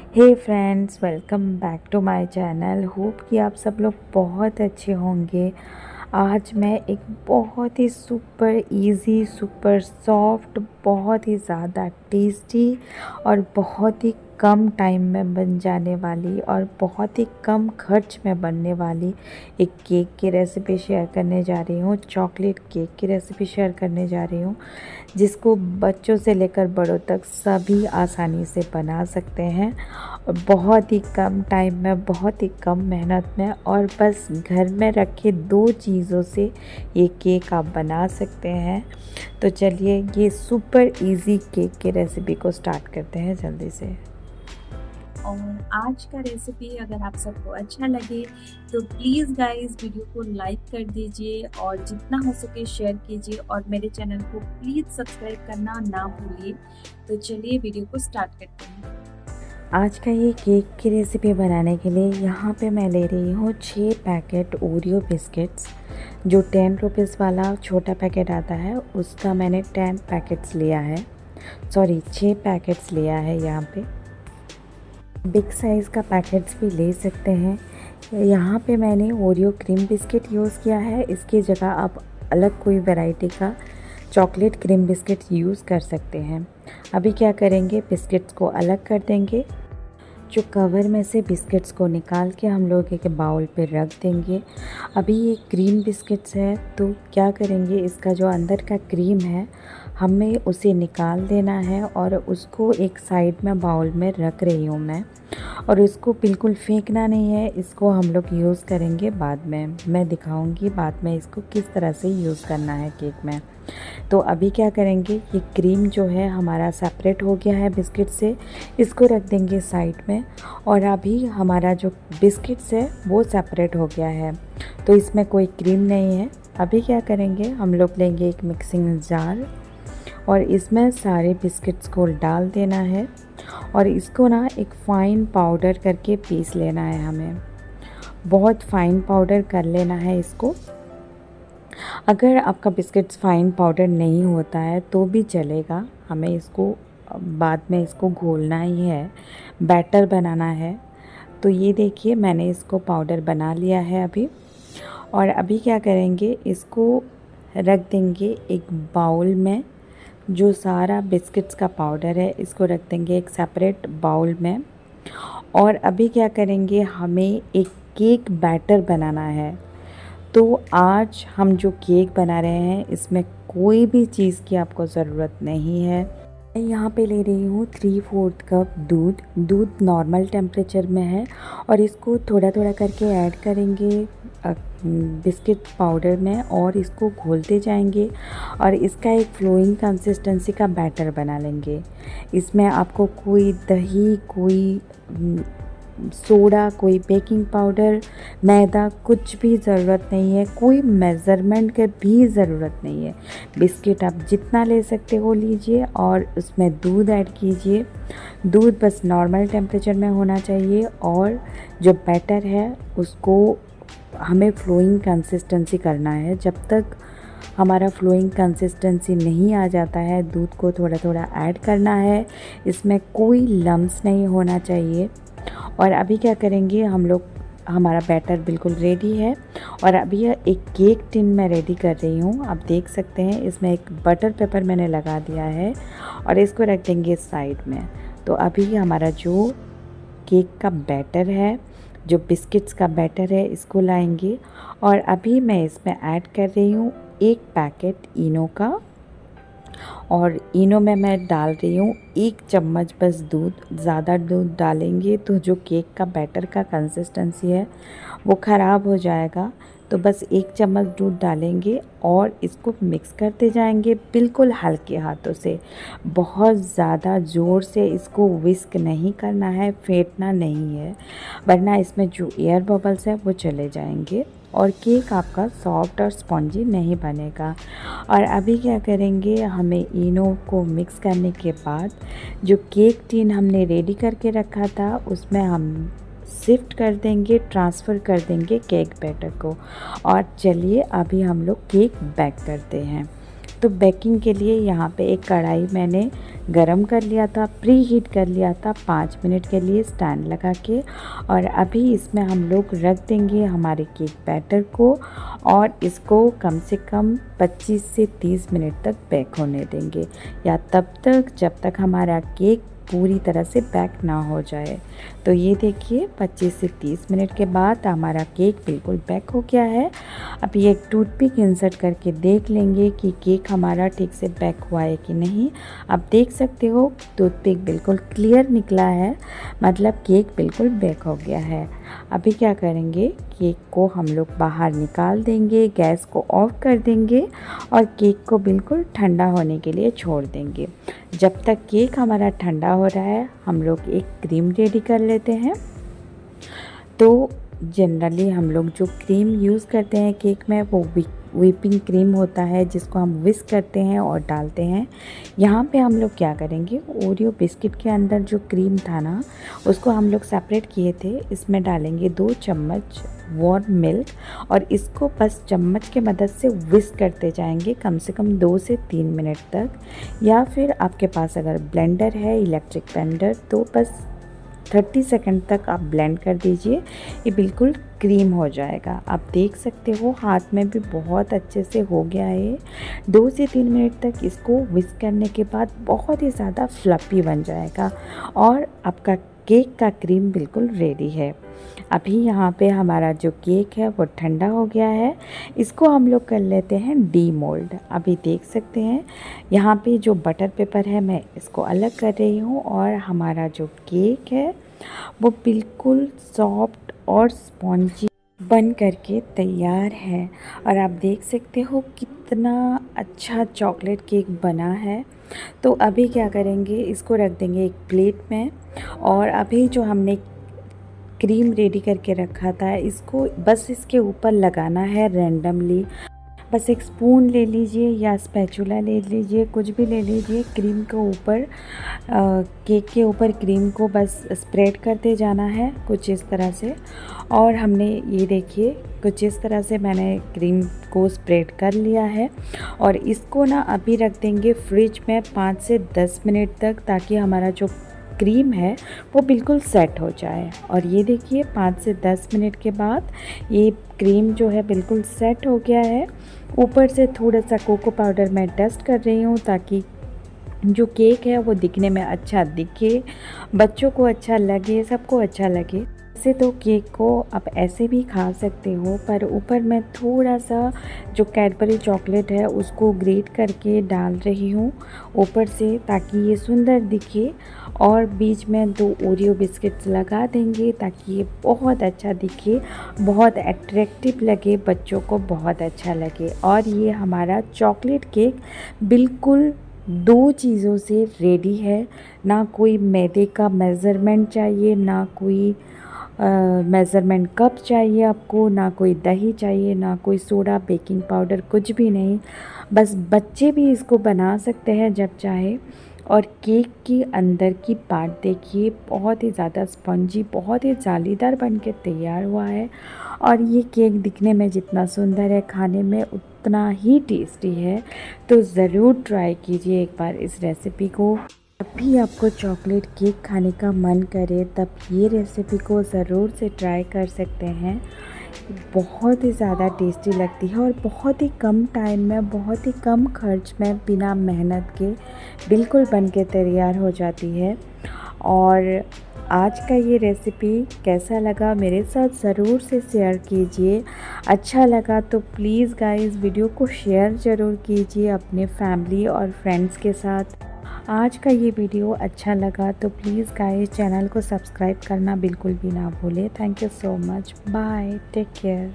Hey friends, welcome back to my channel. Hope कि आप सब लोग बहुत अच्छे होंगे। आज मैं एक बहुत ही सुपर इजी, सुपर सॉफ्ट, बहुत ही ज़्यादा टेस्टी और बहुत ही कम टाइम में बन जाने वाली और बहुत ही कम खर्च में बनने वाली एक केक की रेसिपी शेयर करने जा रही हूँ। चॉकलेट केक की रेसिपी शेयर करने जा रही हूँ, जिसको बच्चों से लेकर बड़ों तक सभी आसानी से बना सकते हैं और बहुत ही कम टाइम में, बहुत ही कम मेहनत में, और बस घर में रखे 2 चीज़ों से ये केक आप बना सकते हैं। तो चलिए ये सुपर इजी केक की रेसिपी को स्टार्ट करते हैं जल्दी से। और आज का रेसिपी अगर आप सबको अच्छा लगे तो प्लीज़ गाइस वीडियो को लाइक कर दीजिए और जितना हो सके शेयर कीजिए और मेरे चैनल को प्लीज़ सब्सक्राइब करना ना भूलिए। तो चलिए वीडियो को स्टार्ट करते हैं। आज का ये केक की रेसिपी बनाने के लिए यहाँ पे मैं ले रही हूँ 6 पैकेट ओरियो बिस्किट्स। जो 10 रुपीज़ वाला छोटा पैकेट आता है उसका मैंने 10 पैकेट्स लिया है, सॉरी 6 पैकेट्स लिया है। यहाँ पे बिग साइज़ का पैकेट्स भी ले सकते हैं। यहाँ पे मैंने ओरियो क्रीम बिस्किट यूज़ किया है। इसकी जगह आप अलग कोई वैरायटी का चॉकलेट क्रीम बिस्किट यूज़ कर सकते हैं। अभी क्या करेंगे, बिस्किट्स को अलग कर देंगे। जो कवर में से बिस्किट्स को निकाल के हम लोग एक बाउल पे रख देंगे। अभी ये क्रीम बिस्किट्स है तो क्या करेंगे, इसका जो अंदर का क्रीम है हमें उसे निकाल देना है और उसको एक साइड में बाउल में रख रही हूँ मैं। और इसको बिल्कुल फेंकना नहीं है, इसको हम लोग यूज़ करेंगे बाद में। मैं दिखाऊंगी बाद में इसको किस तरह से यूज़ करना है केक में। तो अभी क्या करेंगे, ये क्रीम जो है हमारा सेपरेट हो गया है बिस्किट से, इसको रख देंगे साइड में। और अभी हमारा जो बिस्किट्स है वो सेपरेट हो गया है, तो इसमें कोई क्रीम नहीं है। अभी क्या करेंगे, हम लोग लेंगे एक मिक्सिंग जार और इसमें सारे बिस्किट्स को डाल देना है और इसको ना एक फ़ाइन पाउडर करके पीस लेना है। हमें बहुत फ़ाइन पाउडर कर लेना है इसको। अगर आपका बिस्किट्स फ़ाइन पाउडर नहीं होता है तो भी चलेगा, हमें इसको बाद में इसको घोलना ही है, बैटर बनाना है। तो ये देखिए मैंने इसको पाउडर बना लिया है अभी। और अभी क्या करेंगे, इसको रख देंगे एक बाउल में। जो सारा बिस्किट्स का पाउडर है इसको रख देंगे एक सेपरेट बाउल में। और अभी क्या करेंगे, हमें एक केक बैटर बनाना है। तो आज हम जो केक बना रहे हैं इसमें कोई भी चीज़ की आपको ज़रूरत नहीं है। मैं यहाँ पे ले रही हूँ 3/4 कप दूध। दूध नॉर्मल टेम्परेचर में है और इसको थोड़ा थोड़ा करके ऐड करेंगे बिस्किट पाउडर में और इसको घोलते जाएंगे और इसका एक फ्लोइंग कंसिस्टेंसी का बैटर बना लेंगे। इसमें आपको कोई दही, कोई सोडा, कोई बेकिंग पाउडर, मैदा, कुछ भी ज़रूरत नहीं है। कोई मेज़रमेंट की भी ज़रूरत नहीं है। बिस्किट आप जितना ले सकते हो लीजिए और उसमें दूध ऐड कीजिए। दूध बस नॉर्मल टेम्परेचर में होना चाहिए और जो बैटर है उसको हमें फ्लोइंग कंसिस्टेंसी करना है। जब तक हमारा फ्लोइंग कंसिस्टेंसी नहीं आ जाता है, दूध को थोड़ा थोड़ा ऐड करना है। इसमें कोई लम्स नहीं होना चाहिए। और अभी क्या करेंगे हम लोग, हमारा बैटर बिल्कुल रेडी है और अभी एक केक टिन मैं रेडी कर रही हूँ। आप देख सकते हैं इसमें एक बटर पेपर मैंने लगा दिया है और इसको रख देंगे साइड में। तो अभी हमारा जो केक का बैटर है, जो बिस्किट्स का बैटर है, इसको लाएंगे और अभी मैं इसमें ऐड कर रही हूँ 1 पैकेट इनो का। और इनो में मैं डाल रही हूँ 1 चम्मच बस दूध। ज़्यादा दूध डालेंगे तो जो केक का बैटर का कंसिस्टेंसी है वो ख़राब हो जाएगा। तो बस 1 चम्मच दूध डालेंगे और इसको मिक्स करते जाएंगे बिल्कुल हल्के हाथों से। बहुत ज़्यादा ज़ोर से इसको विस्क नहीं करना है, फेंटना नहीं है, वरना इसमें जो एयर बबल्स है वो चले जाएंगे और केक आपका सॉफ्ट और स्पॉन्जी नहीं बनेगा। और अभी क्या करेंगे, हमें इनो को मिक्स करने के बाद जो केक टिन हमने रेडी करके रखा था उसमें हम शिफ्ट कर देंगे, ट्रांसफ़र कर देंगे केक बैटर को। और चलिए अभी हम लोग केक बेक करते हैं। तो बेकिंग के लिए यहाँ पे एक कढ़ाई मैंने गरम कर लिया था, प्री हीट कर लिया था 5 मिनट के लिए स्टैंड लगा के। और अभी इसमें हम लोग रख देंगे हमारे केक बैटर को और इसको कम से कम 25 से 30 मिनट तक बेक होने देंगे, या तब तक जब तक हमारा केक पूरी तरह से बेक ना हो जाए। तो ये देखिए 25 से 30 मिनट के बाद हमारा केक बिल्कुल बेक हो गया है। अब ये एक टूथपिक इंसर्ट करके देख लेंगे कि केक हमारा ठीक से बेक हुआ है कि नहीं। आप देख सकते हो टूथपिक बिल्कुल क्लियर निकला है, मतलब केक बिल्कुल बेक हो गया है। अभी क्या करेंगे, केक को हम लोग बाहर निकाल देंगे, गैस को ऑफ कर देंगे और केक को बिल्कुल ठंडा होने के लिए छोड़ देंगे। जब तक केक हमारा ठंडा हो रहा है हम लोग एक क्रीम रेडी कर लेते हैं। तो जनरली हम लोग जो क्रीम यूज़ करते हैं केक में वो व्हिपिंग क्रीम होता है, जिसको हम विस्क करते हैं और डालते हैं। यहाँ पे हम लोग क्या करेंगे, ओरियो बिस्किट के अंदर जो क्रीम था ना उसको हम लोग सेपरेट किए थे, इसमें डालेंगे 2 चम्मच वार्म मिल्क और इसको बस चम्मच के मदद से विस्क करते जाएंगे कम से कम 2 से 3 मिनट तक। या फिर आपके पास अगर ब्लेंडर है, इलेक्ट्रिक ब्लेंडर, तो बस 30 सेकंड तक आप ब्लेंड कर दीजिए, ये बिल्कुल क्रीम हो जाएगा। आप देख सकते हो हाथ में भी बहुत अच्छे से हो गया है। 2 से 3 मिनट तक इसको विस्क करने के बाद बहुत ही ज़्यादा फ्लफ़ी बन जाएगा और आपका केक का क्रीम बिल्कुल रेडी है। अभी यहाँ पे हमारा जो केक है वो ठंडा हो गया है, इसको हम लोग कर लेते हैं डीमोल्ड। अभी देख सकते हैं यहाँ पे जो बटर पेपर है मैं इसको अलग कर रही हूँ और हमारा जो केक है वो बिल्कुल सॉफ्ट और स्पॉन्जी बन करके तैयार है। और आप देख सकते हो कितना अच्छा चॉकलेट केक बना है। तो अभी क्या करेंगे, इसको रख देंगे एक प्लेट में और अभी जो हमने क्रीम रेडी करके रखा था इसको बस इसके ऊपर लगाना है रैंडमली। बस एक स्पून ले लीजिए या स्पैचुला ले लीजिए, कुछ भी ले लीजिए। क्रीम के ऊपर केक के ऊपर क्रीम को बस स्प्रेड करते जाना है कुछ इस तरह से। और हमने ये देखिए कुछ इस तरह से मैंने क्रीम को स्प्रेड कर लिया है और इसको ना अभी रख देंगे फ्रिज में 5 से 10 मिनट तक, ताकि हमारा जो क्रीम है वो बिल्कुल सेट हो जाए। और ये देखिए 5 से 10 मिनट के बाद ये क्रीम जो है बिल्कुल सेट हो गया है। ऊपर से थोड़ा सा कोको पाउडर मैं डस्ट कर रही हूँ ताकि जो केक है वो दिखने में अच्छा दिखे, बच्चों को अच्छा लगे, सबको अच्छा लगे। वैसे तो केक को आप ऐसे भी खा सकते हो, पर ऊपर मैं थोड़ा सा जो कैडबरी चॉकलेट है उसको ग्रेट करके डाल रही हूँ ऊपर से, ताकि ये सुंदर दिखे। और बीच में 2 ओरियो बिस्किट्स लगा देंगे ताकि ये बहुत अच्छा दिखे, बहुत अट्रैक्टिव लगे, बच्चों को बहुत अच्छा लगे। और ये हमारा चॉकलेट केक बिल्कुल 2 चीज़ों से रेडी है। ना कोई मैदे का मेज़रमेंट चाहिए, ना कोई मेज़रमेंट कप चाहिए आपको, ना कोई दही चाहिए, ना कोई सोडा बेकिंग पाउडर, कुछ भी नहीं। बस बच्चे भी इसको बना सकते हैं जब चाहे। और केक की अंदर की पार्ट देखिए बहुत ही ज़्यादा स्पंजी, बहुत ही जालीदार बनके तैयार हुआ है। और ये केक दिखने में जितना सुंदर है खाने में उतना ही टेस्टी है। तो ज़रूर ट्राई कीजिए एक बार इस रेसिपी को। जब भी आपको चॉकलेट केक खाने का मन करे तब ये रेसिपी को ज़रूर से ट्राई कर सकते हैं। बहुत ही ज़्यादा टेस्टी लगती है और बहुत ही कम टाइम में, बहुत ही कम खर्च में, बिना मेहनत के बिल्कुल बन के तैयार हो जाती है। और आज का ये रेसिपी कैसा लगा मेरे साथ ज़रूर से शेयर कीजिए। अच्छा लगा तो प्लीज़ गाइस वीडियो को शेयर ज़रूर कीजिए अपने फैमिली और फ्रेंड्स के साथ। आज का ये वीडियो अच्छा लगा तो प्लीज़ गाइस चैनल को सब्सक्राइब करना बिल्कुल भी ना भूलें। Thank you so much, bye, take care.